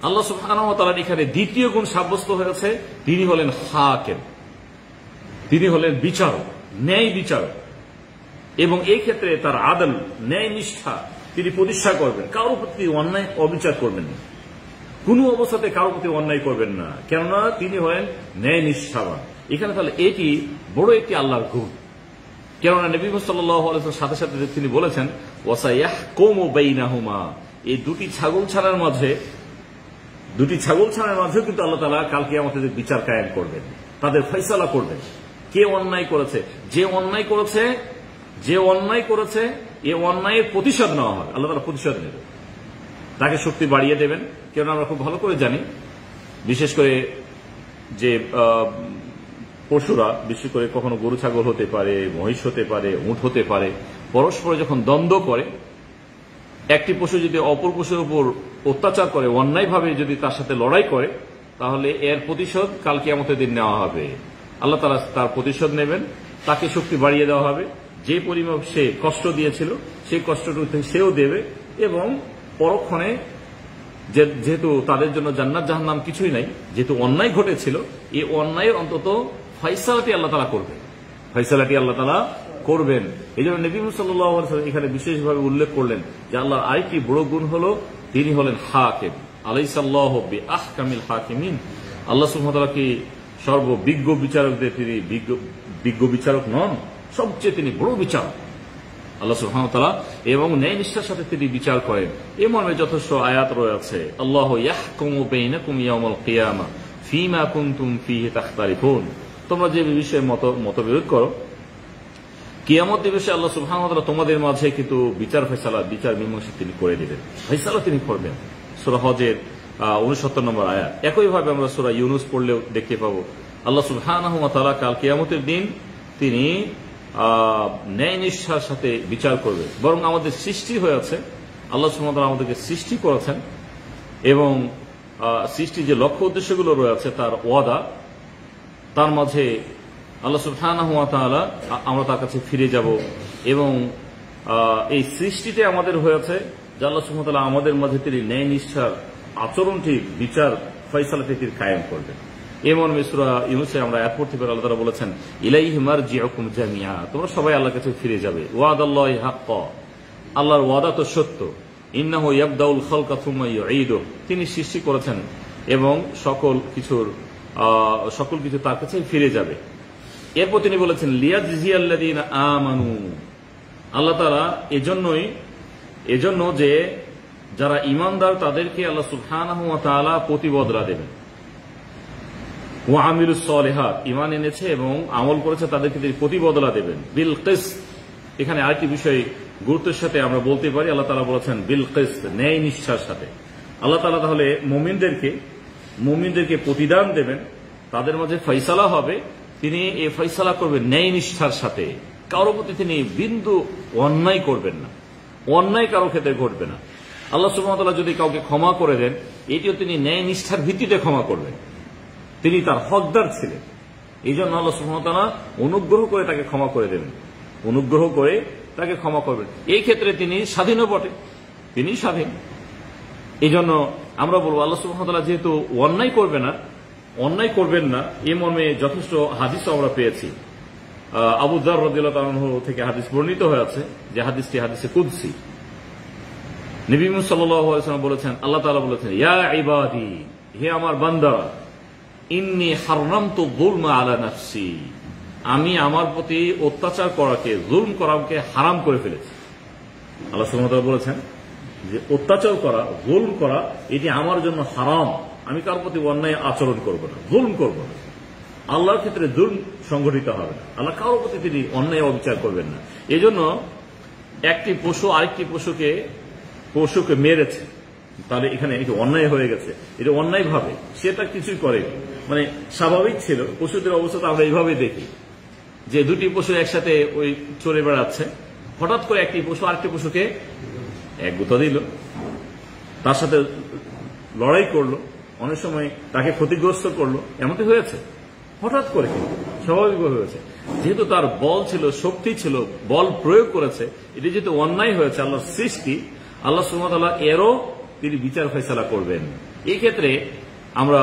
আল্লাহ সুবহানাহু ওয়া তাআলার এখানে দ্বিতীয় গুণ সাব্যস্ত হয়েছে, তিনি হলেন হাকিম, তিনি হলেন বিচারক, ন্যায় বিচারক, এবং এই ক্ষেত্রে তার আদল, ন্যায় নিষ্ঠা তিনি প্রতিষ্ঠা করবেন। কারোর প্রতি অন্যায় অবিচার করবেন না, কোনো অবস্থাতে কারোর প্রতি অন্যায় করবেন না, কেননা তিনি হলেন ন্যায় নিষ্ঠাবান। এখানে তাহলে এটি বড় একটি আল্লাহর গুণ, কেননা নবী সাল্লাল্লাহু আলাইহি ওয়াসাল্লাম সাথে সাথে তিনি বলেছেন ওয়াসায়াহকুমু বাইনাহুমা, এই দুটি ছাগল ছানার মাঝে কিন্তু আল্লাহ তাআলা কাল কিয়ামতে বিচার কায়েম করবেন, তাদের ফয়সালা করবেন। কে অন্যায় করেছে, যে অন্যায় করেছে এই অন্যায়ের প্রতিশোধ নেওয়া হবে, আল্লাহ তাআলা প্রতিশোধ নেবেন, তাকে শক্তি বাড়িয়ে দেবেন। কেননা আমরা খুব ভালো করে জানি, বিশেষ করে যে পশুরা, বিশেষ করে কখনো গরু ছাগল হতে পারে, মহিষ হতে পারে, উট হতে পারে, পরস্পরে যখন দ্বন্দ্ব করে, একটি পশু যদি অপর পশুর উপর অত্যাচার করে, অন্যায়ভাবে যদি তার সাথে লড়াই করে, তাহলে এর প্রতিশোধ কাল কিয়ামতের দিন নেওয়া হবে। আল্লাহ তাআলা তার প্রতিশোধ নেবেন, তাকে শক্তি বাড়িয়ে দেওয়া হবে, যে পরিমাণ সে কষ্ট দিয়েছিল সেই কষ্টটুকু সেও দেবে, এবং পরক্ষণে যেহেতু তাদের জন্য জান্নাত জাহান্নাম কিছুই নাই, যেহেতু অন্যায় ঘটেছিল, এই অন্যায়ের অন্তত ফয়সালাটি আল্লাহ তাআলা করবেন। এই জন্য নবী সাল্লাল্লাহু আলাইহি ওয়াসাল্লাম এখানে বিশেষভাবে উল্লেখ করলেন যে আল্লাহর আরেকটি বড় গুণ হল তিনি হলেন হাকিম। আলাইসাল্লাহু বিআহকামিল হাকিমিন, আল্লাহ সুবহানাহু ওয়া তাআলা কি সর্ববিজ্ঞ বিচারকদের তিনি বিজ্ঞ বিচারক নন, সবচেয়ে তিনি বড় বিচারক আল্লাহ সুবহানাহু ওয়া তাআলা, এবং ন্যায় নিষ্ঠার সাথে তিনি বিচার করেন। এ মর্মে যথেষ্ট আয়াত রয়েছে, আল্লাহু ইয়াহকুমু বাইনাকুম ইয়াওমাল কিয়ামা ফীমা কুনতুম ফীহি তাখতালিফুন, তোমরা যে বিষয়ে মতবিরোধ করো, কিয়ামত দিবসে আল্লাহ সুবহানাহু ওয়া তাআলা তোমাদের মাঝে কিন্তু বিচার মীমাংসা তিনি করে দিবেন, ফয়সালা তিনি করবেন। সূরা হজের 69 নম্বর আয়াত। একইভাবে আমরা সূরা ইউনুস পড়লেও দেখতে পাবো আল্লাহ সুবহানাহু ওয়া তাআলা কাল কিয়ামতের দিন তিনি ন্যায় নিষ্ঠার সাথে বিচার করবে। বরং আমাদের সৃষ্টি হয়েছে, আল্লাহ সুবহানাহু ওয়া তাআলা আমাদেরকে সৃষ্টি করেছেন, এবং সৃষ্টির যে লক্ষ্য উদ্দেশ্যগুলো রয়েছে তার ওয়াদা, তার মাঝে আল্লাহ সুবহানাহু ওয়া তাআলা আমরা তার কাছে ফিরে যাব, এবং এই সৃষ্টিতে আমাদের হয়েছে যে আল্লাহ সুবহানাহু ওয়া তাআলা আমাদের মাঝে তিনি ন্যায় নিষ্ঠার আচরণটি, বিচার ফয়সালাটি তিনি কায়েম করবেন। এই মর্মে সূরা ইউনূসে আমরা আয়াত পড়তে পারি, আল্লাহ তাআলা বলেছেন ইলাইহি মারজিউকুম জামিআ, তোমরা সবাই আল্লাহর কাছে ফিরে যাবে। ওয়াদাল্লাহি হাক্কা, আল্লাহর ওয়াদা তো সত্য। ইন্নাহু ইয়াবদাউল খালকা সুম্মা ইউঈদুহু, তিনি সৃষ্টি করেছেন এবং সকল কিছু তার কাছে ফিরে যাবে। এরপর তিনি বলেছেন লিয়াজজিয়াল্লাযীনা আমানু, আল্লাহ তাআলা এজন্য যে যারা ঈমানদার তাদেরকে আল্লাহ সুবহানাহু ওয়া তাআলা প্রতিবদলা দেবেন। ওয়া আমিলুস সালিহাত, ঈমান এনেছে এবং আমল করেছে তাদেরকে তিনি প্রতিবদলা দেবেন। বিল কিসত, এখানে আরেকটি বিষয় গুরুত্বের সাথে আমরা বলতে পারি, আল্লাহ তাআলা বলেছেন বিল কিসত, ন্যায় নিষ্ঠার সাথে। আল্লাহ তাআলা তাহলে মুমিনদেরকে প্রতিদান দেবেন, তাদের মাঝে ফয়সালা হবে, তিনি এই ফয়সালা করবেন ন্যায় নিষ্ঠার সাথে। কারো প্রতি তিনি বিন্দু অন্যায় করবেন না, অন্যায় কারো ক্ষেত্রে ঘটবে না। আল্লাহ সুবহানাহু ওয়া তাআলা যদি কাউকে ক্ষমা করে দেন, এটিও তিনি ন্যায় নিষ্ঠার ভিত্তিতে ক্ষমা করবেন, তিনি তার হকদার ছিলেন। এই জন্য আল্লাহ সুবহানাহু ওয়া তাআলা অনুগ্রহ করে তাকে ক্ষমা করে দেবেন, অনুগ্রহ করে তাকে ক্ষমা করবেন। এই ক্ষেত্রে তিনি স্বাধীনও বটে, তিনি স্বাধীন। এই জন্য আমরা বলবো আল্লাহ সুবহানাহু ওয়া তাআলা যেহেতু অন্যায় করবেন না, এই মর্মে যথেষ্ট হাদিস আমরা পেয়েছি। আবু যার রাদিয়াল্লাহু আনহু থেকে হাদিস বর্ণিত হয়েছে, যে হাদিসটি হাদিসে কুদসি। নবী সাল্লাল্লাহু আলাইহি ওয়াসাল্লাম বলেছেন, আল্লাহ তাআলা বলেছেন ইয়া ইবাদি, হে আমার বান্দারা, ইন্নী হারামতু যুলমা আলা নাফসি, আমি আমার প্রতি অত্যাচার করাকে, জুলম করাকে হারাম করে ফেলেছি। আল্লাহ সুবহানাহু ওয়া তাআলা বলেছেন যে অত্যাচার করা, জুলম করা, এটি আমার জন্য হারাম, আমি কারোর প্রতি অন্যায় আচরণ করব না, জুলম করব না। আল্লাহর ক্ষেত্রে জুলম সংঘটিত হবে না। আল্লাহ কারোর প্রতি তিনি অন্যায় অবিচার করবেন না। এই জন্য একটি পশু আরেকটি পশুকে মেরেছে, তাহলে এখানে একটু অন্যায় হয়ে গেছে, এটা অন্যায় ভাবে সেটা কিছুই করে, মানে স্বাভাবিক ছিল। পশুদের অবস্থা তো আমরা এইভাবে দেখি যে দুটি পশু একসাথে ওই চলে বেড়াচ্ছে, হঠাৎ করে একটি পশু আরেকটি পশুকে এক গুঁতা দিল, তার সাথে লড়াই করলো, অনেক সময় তাকে ক্ষতিগ্রস্ত করলো, এমনটি হয়েছে হঠাৎ করে, স্বাভাবিকভাবে হয়েছে। যেহেতু তার বল ছিল, শক্তি ছিল, বল প্রয়োগ করেছে, এটি যেহেতু অন্যায় হয়েছে, আল্লাহর সৃষ্টি, আল্লাহ সুবহানাহু ওয়া তাআলা এরও তিনি বিচার ফয়সালা করবেন। এই ক্ষেত্রে আমরা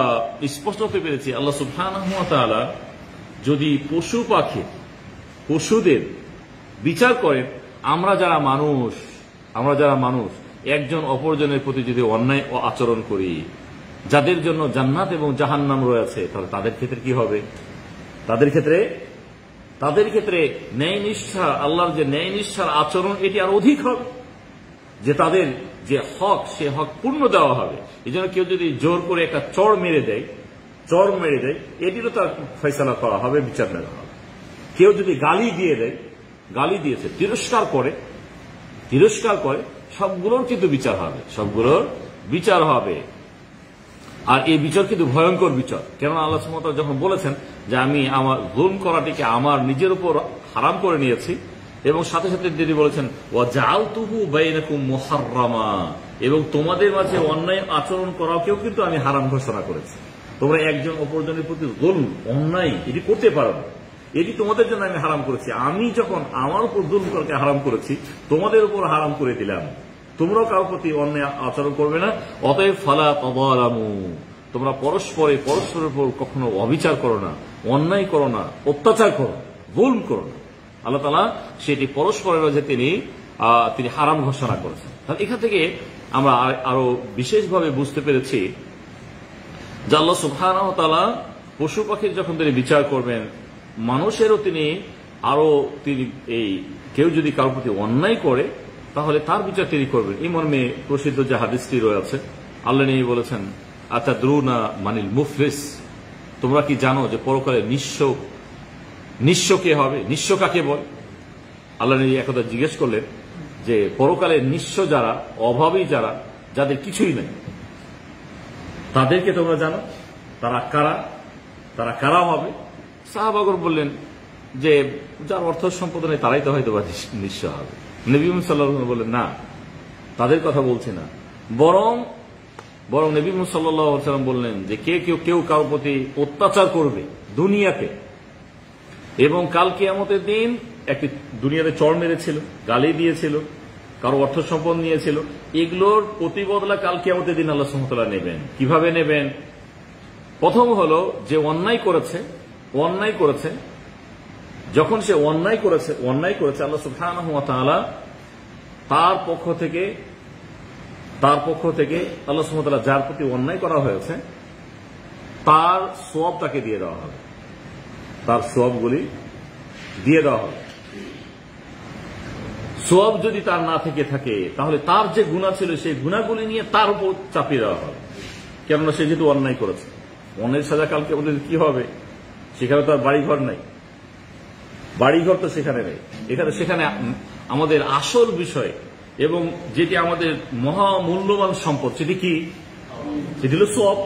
স্পষ্ট হতে পেরেছি আল্লাহ সুবহানাহু ওয়া তাআলা যদি পশু পাখি পশুদের বিচার করেন, আমরা যারা মানুষ একজন অপরজনের প্রতি যদি অন্যায় আচরণ করি, যাদের জন্য জান্নাত এবং জাহান্নাম রয়েছে, তাহলে তাদের ক্ষেত্রে কি হবে? তাদের ক্ষেত্রে ন্যায় নিষ্ঠা, আল্লাহর যে ন্যায় নিষ্ঠার আচরণ, এটি আর অধিক হবে, যে তাদের যে হক, সে হক পূর্ণ দেওয়া হবে। এই জন্য কেউ যদি জোর করে একটা চড় মেরে দেয়, এটিরও তার ফয়সালা করা হবে, বিচার নেওয়া হবে। কেউ যদি গালি দিয়েছে, তিরস্কার করে, সবগুলোর কিন্তু বিচার হবে। আর এই বিচার কিন্তু ভয়ঙ্কর বিচার। কেননা আল্লাহ সুবহানাহু ওয়া তাআলা যখন বলেছেন যে আমি আমার জুলম করাটিকে আমার নিজের উপর হারাম করে নিয়েছি, এবং সাথে সাথে তিনি বলেছেন ওয়া জাআলতুহু বাইনাকুম মুহাররামা, এবং তোমাদের মাঝে অন্যায় আচরণ করাকেও কিন্তু আমি হারাম ঘোষণা করেছি। তোমরা একজন অপরজনের প্রতি জুলম, অন্যায় এটি করতে পারো না, এটি তোমাদের জন্য আমি হারাম করেছি। আমি যখন আমার উপর জুলম করাকে হারাম করেছি, তোমাদের উপর হারাম করে দিলাম, তোমরাও কারোর প্রতি অন্যায় আচরণ করবে না। অতএব ফালা তাযালামু, তোমরা পরস্পরের উপর কখনো অবিচার করো না, অন্যায় করো না, অত্যাচার করো, জুলম করো না। আল্লাহ তাআলা সেটি পরস্পরের মাঝে তিনি হারাম ঘোষণা করেছেন। তাহলে এখান থেকে আমরা আরো বিশেষভাবে বুঝতে পেরেছি যে আল্লাহ সুবহানাহু ওয়া তাআলা পশু পাখির যখন তিনি বিচার করবেন, মানুষেরও তিনি এই কেউ যদি কারোর প্রতি অন্যায় করে, তাহলে তার বিচার তিনি করবেন। এই মর্মে প্রসিদ্ধ যে হাদিসটি রয়েছে, আল্লাহ নবী বলেছেন আতাদরুনা মানিল মুফলিস, তোমরা কি জানো যে পরকালে নিঃস্ব কে হবে? নিঃস্ব কাকে বল? আল্লাহ নবী একদা জিজ্ঞেস করলেন যে পরকালে নিঃস্ব যারা, অভাবী যারা, যাদের কিছুই নেই, তাদেরকে তোমরা জানো? তারা কারা হবে? সাহাবাগণ বললেন যে যার অর্থ সম্পদ নেই তারাই তো হয়তো নিঃস্ব হবে। নবী মুহাম্মদ সাল্লাল্লাহু আলাইহি ওয়াসাল্লাম বললেন না, তাদের কথা বলছি না, বরং নবী মুহাম্মদ সাল্লাল্লাহু আলাইহি ওয়াসাল্লাম বললেন যে কেউ কারোর প্রতি অত্যাচার করবে দুনিয়াতে, এবং কাল কিয়ামতের দিন একটি দুনিয়াতে চড় মেরেছিল, গালি দিয়েছিল, কারো অর্থ সম্পদ নিয়েছিল, এগুলোর প্রতিবদলা কাল কিয়ামতের দিন আল্লাহ সুবহানাহু ওয়া তাআলা নেবেন। কিভাবে নেবেন? প্রথম হলো যে অন্যায় করেছে, যখন সে অন্যায় করেছে আল্লাহ সুবহানাহু ওয়া তাআলা তার পক্ষ থেকে আল্লাহ সুবহানাহু ওয়া তাআলা যার প্রতি অন্যায় করা হয়েছে তার সওয়াব তাকে দিয়ে দেওয়া হবে, তার সওয়াবগুলি দিয়ে দেওয়া হবে। সওয়াব যদি তার না থেকে থাকে, তাহলে তার যে গুনাহ ছিল সেই গুনাহগুলি নিয়ে তার উপর চাপিয়ে দেওয়া হবে। কেননা সে যেহেতু অন্যায় করেছে, অন্যায়ের সাজা কালকে আমাদের কি হবে? সেখানে তো আর বাড়িঘর নাই, বাড়িঘর তো সেখানে নেই। সেখানে আমাদের আসল বিষয় এবং যেটি আমাদের মহামূল্যবান সম্পদ, সেটি কি? সেটি হল সওয়াব,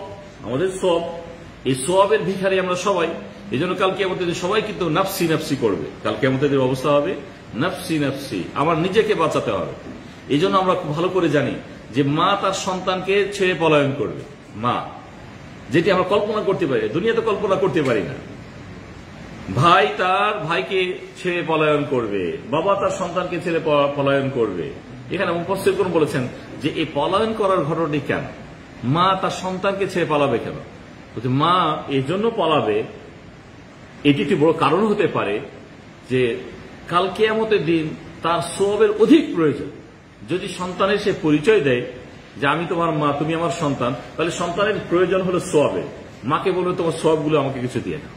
আমাদের সওয়াব। এই সওয়াবের ভিখারি আমরা সবাই। এই জন্য কালকে আমাদের সবাই কিন্তু নাফসি নাফসি করবে। কালকে আমাদের অবস্থা হবে নাফসি নাফসি, আমার নিজেকে বাঁচাতে হবে। এই জন্য আমরা খুব ভালো করে জানি যে মা তার সন্তানকে ছেড়ে পলায়ন করবে, মা, যেটি আমরা কল্পনা করতে পারি, দুনিয়াতে কল্পনা করতে পারি না। ভাই তার ভাইকে ছেড়ে পলায়ন করবে, বাবা তার সন্তানকে ছেড়ে পলায়ন করবে। এখানে মুফাসসিরগণ বলেছেন যে এই পলায়ন করার ঘটনাটি কেন? মা তার সন্তানকে ছেড়ে পালাবে কেন? মা এই জন্য পালাবে, এটি একটি বড় কারণ হতে পারে যে কাল কিয়ামতের দিন তার সওয়াবের অধিক প্রয়োজন। যদি সন্তানের সে পরিচয় দেয় যে আমি তোমার মা, তুমি আমার সন্তান, তাহলে সন্তানের প্রয়োজন হলো সওয়াবের। মাকে বলবে তোমার সওয়াবগুলো আমাকে কিছু দিয়ে দাও,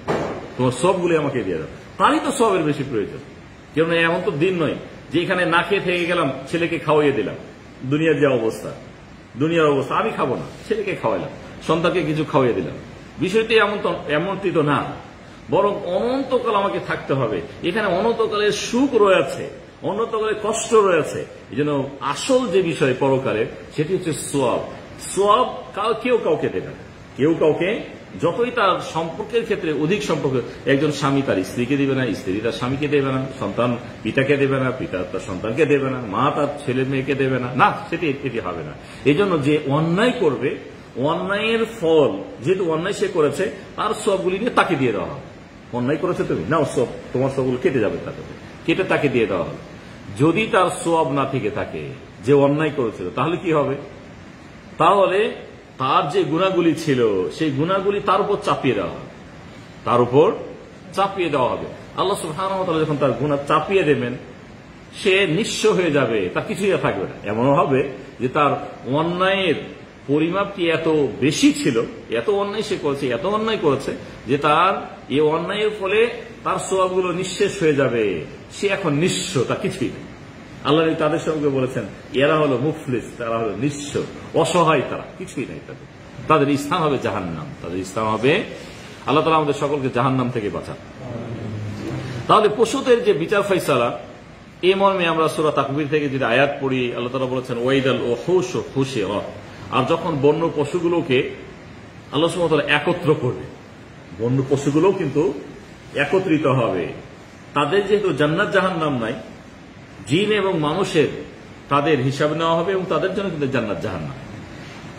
তোমার সবগুলি আমাকে দিয়ে দাও, তারই তো সবের বেশি প্রয়োজন। কেননা এমন তো দিন নয় যে এখানে না খেয়ে থেকে গেলাম, ছেলেকে খাওয়াইয়ে দিলাম। দুনিয়ার অবস্থা আমি খাবো না, ছেলেকে খাওয়াইলাম। সন্তানকে কিছু খাওয়াই দিলাম, বিষয়টি এমনটি তো না, বরং অনন্তকাল আমাকে থাকতে হবে। এখানে অনন্তকালের সুখ রয়েছে, অনন্তকালের কষ্ট রয়েছে। এই জন্য আসল যে বিষয় পরকালের সেটি হচ্ছে সোয়াব। সোয়াব কেউ কাউকে দেবে না, কেউ কাউকে যতই তার সম্পর্কের ক্ষেত্রে অধিক সম্পর্ক, একজন স্বামী তার স্ত্রীকে দেবে না, স্ত্রী তার স্বামীকে দেবে না, সন্তান পিতাকে দেবে না, পিতা তার সন্তানকে দেবে না, মা তার ছেলে মেয়েকে দেবে না, না, এটি হবে না। এই জন্য যে অন্যায় করবে, অন্যায়ের ফল যেহেতু অন্যায় সে করেছে, তার সবগুলি নিয়ে তাকে দিয়ে দেওয়া হবে। অন্যায় করেছে তুমি, নাও সব, তোমার সবগুলো কেটে যাবে, কেটে তাকে দিয়ে দেওয়া হবে। যদি তার সওয়াব না থেকে থাকে, যে অন্যায় করেছিল, তাহলে কি হবে? তাহলে তার যে গুনাহগুলি ছিল সেই গুনাহগুলি তার উপর চাপিয়ে দেওয়া হবে, তার উপর চাপিয়ে দেওয়া হবে। আল্লাহ সুবহানাহু ওয়া তাআলা যখন তার গুনাহ চাপিয়ে দেবেন, সে নিঃস্ব হয়ে যাবে, তার কিছুই থাকবে না। এমনও হবে যে তার অন্যায়ের পরিমাপটি এত বেশি ছিল, এত অন্যায় সে করেছে, এত অন্যায় করেছে যে তার এই অন্যায়ের ফলে তার সওয়াবগুলো নিঃশেষ হয়ে যাবে, সে এখন নিঃস্ব, তার কিছুই নেই। আল্লাহ তাদের সঙ্গে বলেছেন এরা হলো মুফলিস, তারা হলো নিঃস্ব, অসহায়, তারা কিছুই নাই, তাদের স্থান হবে জাহান্নাম, তাদের স্থান হবে। আল্লাহ তাআলা আমাদের সকলকে জাহান্নাম থেকে বাঁচান। তাহলে পশুদের যে বিচার ফয়সালা, এই মর্মে আমরা সূরা তাকবীর থেকে যদি আয়াত পড়ি, আল্লাহ তাআলা বলেছেন ওয়াইদাল ওহুশ হুশিরাত, আর যখন বন্য পশুগুলোকে আল্লাহ সুবহানাহু ওয়া তাআলা একত্র করবে, বন্য পশুগুলো কিন্তু একত্রিত হবে। তাদের যেহেতু জান্নাত জাহান্নাম নাই, জিন এবং মানুষের তাদের হিসাব নেওয়া হবে এবং তাদের জন্য কিন্তু জান্নাত জাহান্নাম।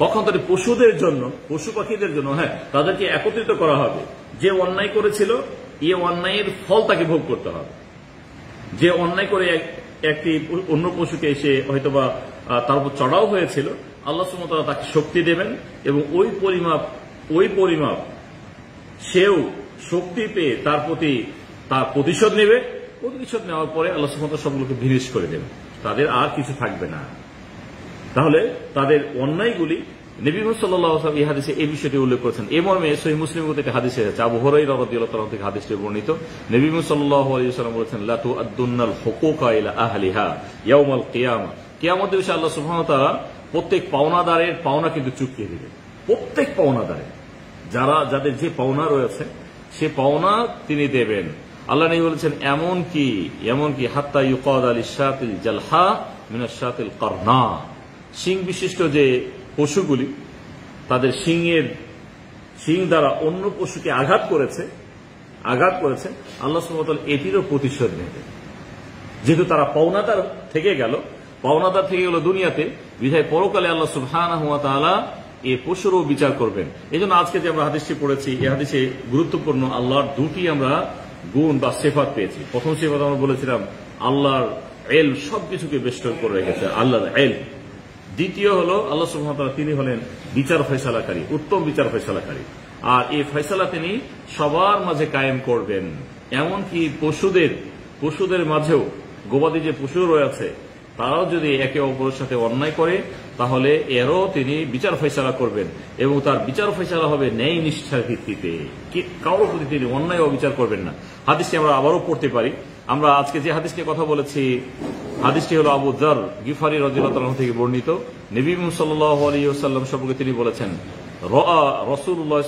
কখন তাদের পশুদের জন্য, পশু পাখিদের জন্য, হ্যাঁ, তাদেরকে একত্রিত করা হবে। যে অন্যায় করেছিল, এই অন্যায়ের ফল তাকে ভোগ করতে হবে। যে অন্যায় করে একটি অন্য পশুকে এসে হয়তোবা তার উপর চড়াও হয়েছিল, আল্লাহ সুবহানাহু ওয়া তাআলা তাকে শক্তি দেবেন এবং ওই পরিমাপ সেও শক্তি পেয়ে তার প্রতি তার প্রতিশোধ নেবে। প্রতিশোধ নেওয়ার পরে আল্লাহ সুবহানাহু ওয়া তাআলা সবগুলোকে বিনাশ করে দেবেন, তাদের আর কিছু থাকবে না। তাহলে তাদের অন্যায়গুলি, নবী মুহাম্মদ সাল্লাল্লাহু আলাইহি ওয়াসাল্লাম এই হাদিসে এই বিষয়টি উল্লেখ করেছেন। এই মর্মে সহিহ মুসলিমের মধ্যে একটি হাদিসে আছে, আবু হুরায়রা রাদিয়াল্লাহু তাআলা থেকে হাদিসটি বর্ণিত। নবী মুহাম্মদ সাল্লাল্লাহু আলাইহি ওয়াসাল্লাম বলেছেন লা তুআদ্দুন্নাল হুকুকা ইলা আহলিহা ইয়াউমাল কিয়ামা, কিয়ামত দিবসে আল্লাহ সুবহানাহু ওয়া তাআলা প্রত্যেক পাওনাদারের পাওনা কিন্তু চুকিয়ে দিবেন। প্রত্যেক পাওনাদারের, যাদের যে পাওনা রয়েছে সে পাওনা তিনি দেবেন। আল্লাহ নবী বলেছেন এমনকি হাত্তা ইউকাদ লিশ-শাতিল জালহা মিনাশ শাতিল কারনা, শিং বিশিষ্ট যে পশুগুলি তাদের শিং দ্বারা অন্য পশুকে আঘাত করেছে, আল্লাহ সুবহানাহু ওয়া তাআলা এটিরও প্রতিশোধ নেবেন। যেহেতু তারা পাওনাদার থেকে গেল দুনিয়াতে, বিধায় পরকালে আল্লাহ সুবহানাহু ওয়া তাআলা এই পশুরও বিচার করবেন। এই জন্য আজকে যে আমরা হাদিসটি পড়েছি, এই হাদিসে গুরুত্বপূর্ণ আল্লাহর দুটি আমরা গুণ বা সিফাত পেয়েছি। প্রথম সিফাত আমরা বলেছিলাম আল্লাহর ইলম, সবকিছুকে বেষ্টন করে রেখেছে আল্লাহর ইলম। দ্বিতীয় হলো আল্লাহ সুবহানাহু ওয়া তাআলা তিনি হলেন বিচার ফয়সালাকারী, উত্তম বিচার ফয়সালাকারী, আর এই ফয়সালা তিনি সবার মাঝে কায়েম করবেন। এমনকি পশুদের মাঝেও, গবাদি যে পশু রয়েছে তারাও যদি একে অপরের সাথে অন্যায় করে, তাহলে এরও তিনি বিচার ফয়সালা করবেন এবং তার বিচার ফয়সালা হবে ন্যায় নিষ্ঠার ভিত্তিতে, কারোর প্রতি তিনি অন্যায় অবিচার করবেন না। হাদিসটি আমরা আবারও পড়তে পারি। আমরা আজকে যে হাদিস নিয়ে কথা বলেছি, হাদিসটি হলো আবু যার গিফারি রাদিয়াল্লাহু তাআলা থেকে বর্ণিত। নবী মুহাম্মদ সাল্লাল্লাহু আলাইহি ওয়াসাল্লাম সম্পর্কে তিনি বলেছেন রাআ রাসূলুল্লাহ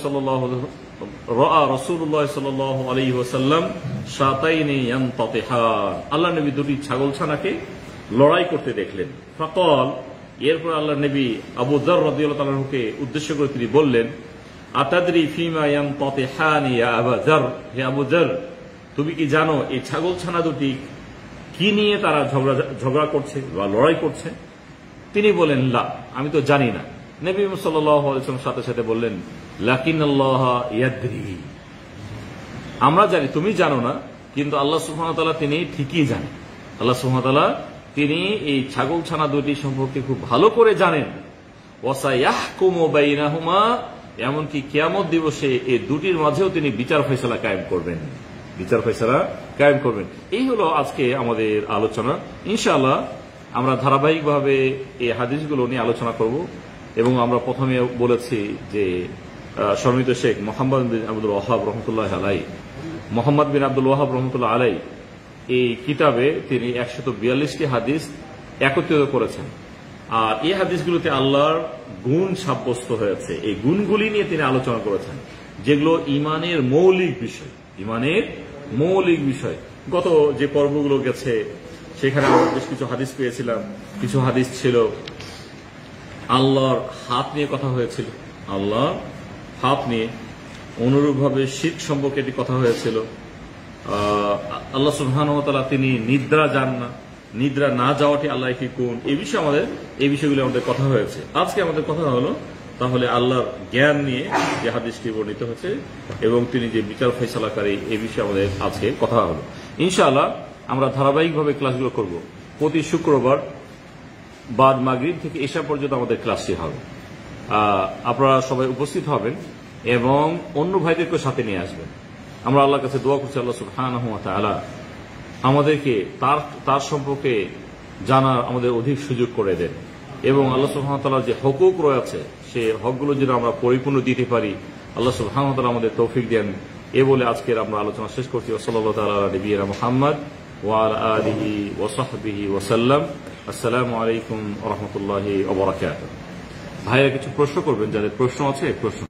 সাল্লাল্লাহু আলাইহি ওয়াসাল্লাম শাতাইনি ইয়ানতাতিহান, আল্লাহ নবী দুটি ছাগলছানাকে লড়াই করতে দেখলেন। ফাকাল, এরপর আল্লাহ নবী আবু যার রাদিয়াল্লাহু তাআলাকে উদ্দেশ্য করে তিনি বললেন আতাদরি ফিমা ইয়ানতাতিহান ইয়া আবু যার, হে আবু যার, তুমি কি জানো এই ছাগলছানা দুটি কি নিয়ে তারা ঝগড়া করছে বা লড়াই করছে? তিনি বলেন লা, আমি তো জানি না। নবী সাল্লাল্লাহু আলাইহি ওয়াসাল্লাম সাথে সাথে বললেন লাকিনাল্লাহ ইয়াদরি, আমরা জানি, তুমি জানো না, কিন্তু আল্লাহ সুবহানাহু ওয়া তাআলা তিনি ঠিকই জানেন। আল্লাহ সুবহানাহু ওয়া তাআলা তিনি এই ছাগলছানা দুটি সম্পর্কে খুব ভালো করে জানেন। ওয়াসায়াহকুমু বাইনাহুমা, এমনকি কিয়ামত দিবসে এই দুটির মাঝেও তিনি বিচার ফয়সালা কায়েম করবেন। এই হলো আজকে আমাদের আলোচনা। ইনশাআল্লাহ আমরা ধারাবাহিকভাবে এই হাদিসগুলো নিয়ে আলোচনা করব এবং আমরা প্রথমে বলেছি যে সম্মানিত শেখ মোহাম্মদ বিন আব্দুল ওয়াহাব রহমতুল্লাহ আলাই এই কিতাবে তিনি 142টি হাদিস একত্রিত করেছেন আর এই হাদিসগুলোতে আল্লাহর গুণ সাব্যস্ত হয়েছে। এই গুণগুলি নিয়ে তিনি আলোচনা করেছেন, যেগুলো ইমানের মৌলিক বিষয়। ইমানের মৌলিক বিষয়। গত যে পর্বগুলো গেছে সেখানে আমরা বেশ কিছু হাদিস পেয়েছিলাম। কিছু হাদিস ছিল আল্লাহর হাত নিয়ে কথা হয়েছিল, আল্লাহর হাত নিয়ে। অনুরূপভাবে শিরক সম্পর্কে এটি কথা হয়েছিল। আল্লাহ সুবহানাহু ওয়া তাআলা তিনি নিদ্রা যান না, নিদ্রা না যাওয়াটি আল্লাহ কি গুণ, এই বিষয়গুলো আমাদের কথা হয়েছে। আজকে আমাদের কথা হলো তাহলে আল্লাহর জ্ঞান নিয়ে যে হাদিসটি বর্ণিত হয়েছে এবং তিনি যে বিচার ফয়সালাকারী, এই বিষয়ে আমাদের আজকে কথা হলো। ইনশাআল্লাহ আমরা ধারাবাহিকভাবে ক্লাসগুলো করব। প্রতি শুক্রবার বাদ মাগরিব থেকে এশা পর্যন্ত আমাদের ক্লাসটি হবে। আপনারা সবাই উপস্থিত হবেন এবং অন্য ভাইদেরকে সাথে নিয়ে আসবেন। আমরা আল্লাহর কাছে দোয়া করছি, আল্লাহ সুবহানাহু ওয়া তাআলা আমাদেরকে তার সম্পর্কে জানার আমাদের অধিক সুযোগ করে দেন এবং আল্লাহ সুবহানাহু ওয়া তাআলার যে হকুক রয়েছে সে হকগুলো যেন আমরা পরিপূর্ণ দিতে পারি, আল্লাহ সুবহানাহু ওয়া তাআলা আমাদের তৌফিক দেন। এ বলে আজকের আমরা আলোচনা শেষ করছি। সাল্লাল্লাহু তাআলা আলা নবিয়িনা মুহাম্মদ ওয়া আলা আলিহি ওয়া সাহবিহি ওয়া সাল্লাম। আসসালামু আলাইকুম ওয়া রাহমাতুল্লাহি ওয়া বারাকাতুহু। ভাইরা কিছু প্রশ্ন করবেন, যাদের প্রশ্ন আছে প্রশ্ন